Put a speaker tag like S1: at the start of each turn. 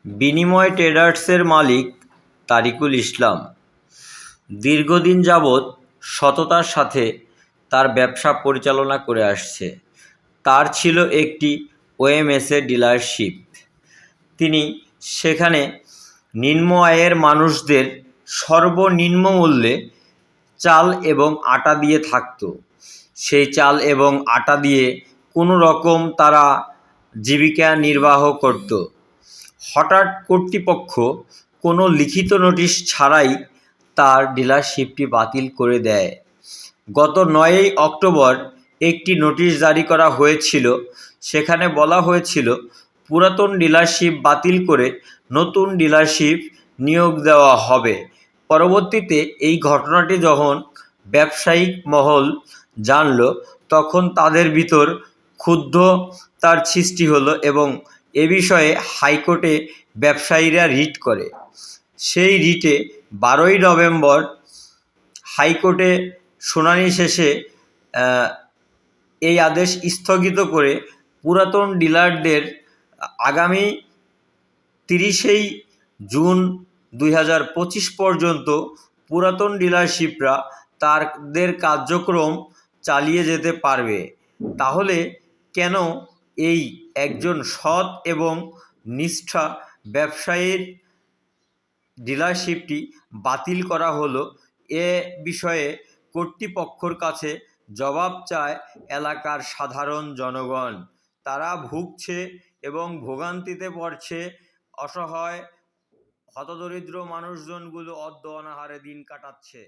S1: বিনিময় ট্রেডার্সের মালিক তারিকুল ইসলাম দীর্ঘদিন যাবৎ সততার সাথে তার ব্যবসা পরিচালনা করে আসছে। তার ছিল একটি ওএমএসএ ডিলারশিপ। তিনি সেখানে নিম্ন আয়ের মানুষদের সর্বনিম্ন মূল্যে চাল এবং আটা দিয়ে থাকতো। সেই চাল এবং আটা দিয়ে কোনো রকম তারা জীবিকা নির্বাহ করত। হঠাৎ কর্তৃপক্ষ কোনো লিখিত নোটিশ ছাড়াই তার ডিলারশিপটি বাতিল করে দেয়। গত 9ই অক্টোবর একটি নোটিশ জারি করা হয়েছিল। সেখানে বলা হয়েছিল পুরাতন ডিলারশিপ বাতিল করে নতুন ডিলারশিপ নিয়োগ দেওয়া হবে। পরবর্তীতে এই ঘটনাটি যখন ব্যবসায়িক মহল জানল, তখন তাদের ভিতর ক্ষুব্ধতার সৃষ্টি হলো এবং এ বিষয়ে হাইকোর্টে ব্যবসায়ীরা রিট করে। সেই রিটে 12ই নভেম্বর হাইকোর্টে শুনানি শেষে এই আদেশ স্থগিত করে পুরাতন ডিলারদের আগামী 30 জুন 2025 পর্যন্ত পুরাতন ডিলারশিপরা তাদের কার্যক্রম চালিয়ে যেতে পারবে। তাহলে কেন এই একজন সৎ এবং নিষ্ঠা ব্যবসায়ীর ডিলারশিপটি বাতিল করা হলো? এ বিষয়ে কর্তৃপক্ষের কাছে জবাব চায় এলাকার সাধারণ জনগণ। তারা ভুগছে এবং ভোগান্তিতে পড়ছে। অসহায় হতদরিদ্র মানুষজনগুলো অনাহারে দিন কাটাচ্ছে।